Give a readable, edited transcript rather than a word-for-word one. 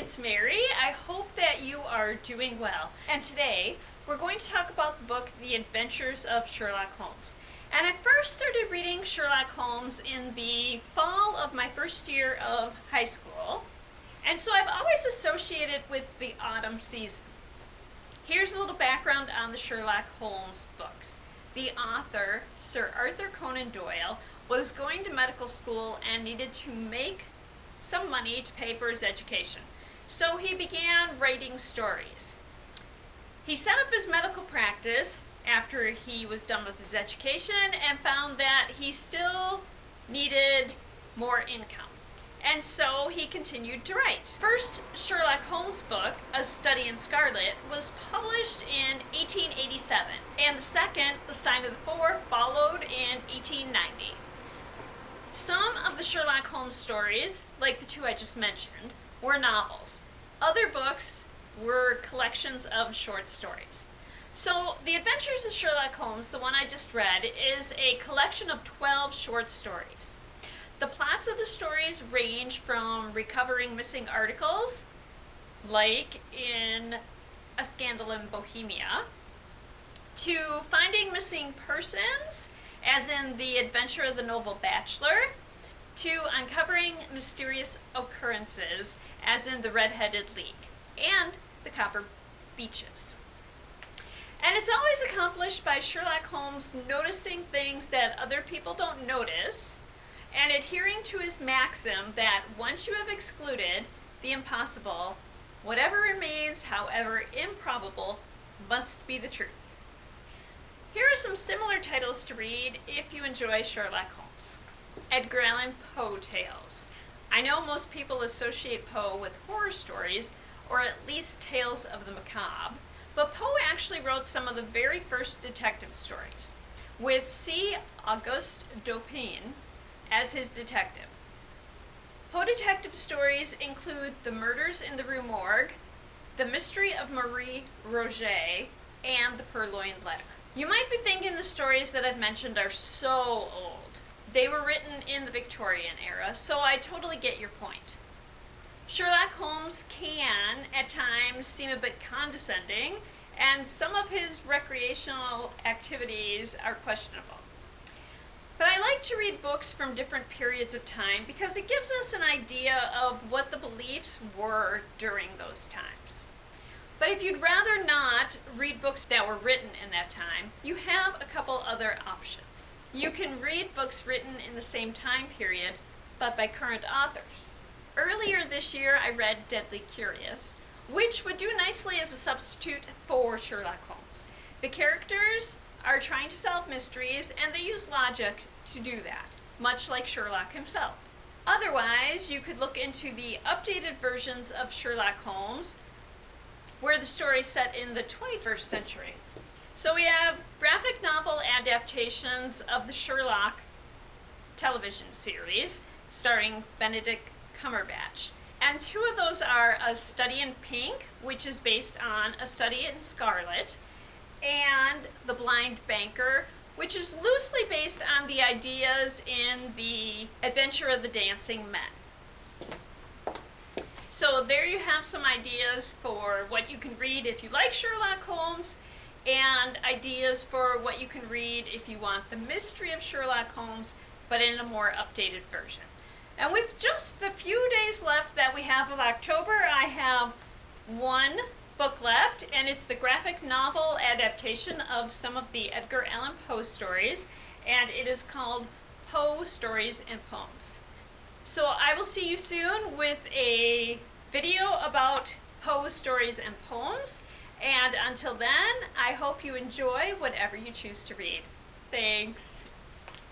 it's Mary. I hope that you are doing well. And today we're going to talk about the book The Adventures of Sherlock Holmes. And I first started reading Sherlock Holmes in the fall of my first year of high school. And so I've always associated with the autumn season. Here's a little background on the Sherlock Holmes books. The author, Sir Arthur Conan Doyle, was going to medical school and needed to make some money to pay for his education. So he began writing stories. He set up his medical practice after he was done with his education and found that he still needed more income. And so he continued to write. First Sherlock Holmes book, A Study in Scarlet, was published in 1887, and the second, The Sign of the Four, followed in 1890. Some of the Sherlock Holmes stories, like the two I just mentioned, were novels. Other books were collections of short stories. So, The Adventures of Sherlock Holmes, the one I just read, is a collection of 12 short stories. The plots of the stories range from recovering missing articles, like in A Scandal in Bohemia, to finding missing persons, as in The Adventure of the Noble Bachelor, to uncovering mysterious occurrences, as in The Red-Headed League, and The Copper Beeches. And it's always accomplished by Sherlock Holmes noticing things that other people don't notice, and adhering to his maxim that once you have excluded the impossible, whatever remains, however improbable, must be the truth. Here are some similar titles to read if you enjoy Sherlock Holmes. Edgar Allan Poe tales. I know most people associate Poe with horror stories, or at least tales of the macabre, but Poe actually wrote some of the very first detective stories, with C. Auguste Dupin as his detective. Poe detective stories include The Murders in the Rue Morgue, The Mystery of Marie Roget, and The Purloined Letter. You might be thinking the stories that I've mentioned are so old. They were written in the Victorian era, so I totally get your point. Sherlock Holmes can, at times, seem a bit condescending, and some of his recreational activities are questionable. But I like to read books from different periods of time because it gives us an idea of what the beliefs were during those times. But if you'd rather not read books that were written in that time, you have a couple other options. You can read books written in the same time period, but by current authors. Earlier this year, I read Deadly Curious, which would do nicely as a substitute for Sherlock Holmes. The characters are trying to solve mysteries, and they use logic to do that, much like Sherlock himself. Otherwise, you could look into the updated versions of Sherlock Holmes, where the story is set in the 21st century. So we have graphic novel adaptations of the Sherlock television series, starring Benedict Cumberbatch. And two of those are A Study in Pink, which is based on A Study in Scarlet, and The Blind Banker, which is loosely based on the ideas in The Adventure of the Dancing Men. So there you have some ideas for what you can read if you like Sherlock Holmes, and ideas for what you can read if you want the mystery of Sherlock Holmes, but in a more updated version. And with just the few days left that we have of October, I have one book left, and it's the graphic novel adaptation of some of the Edgar Allan Poe stories, and it is called Poe Stories and Poems. So I will see you soon with a video about Poe stories and poems, and until then, I hope you enjoy whatever you choose to read. Thanks.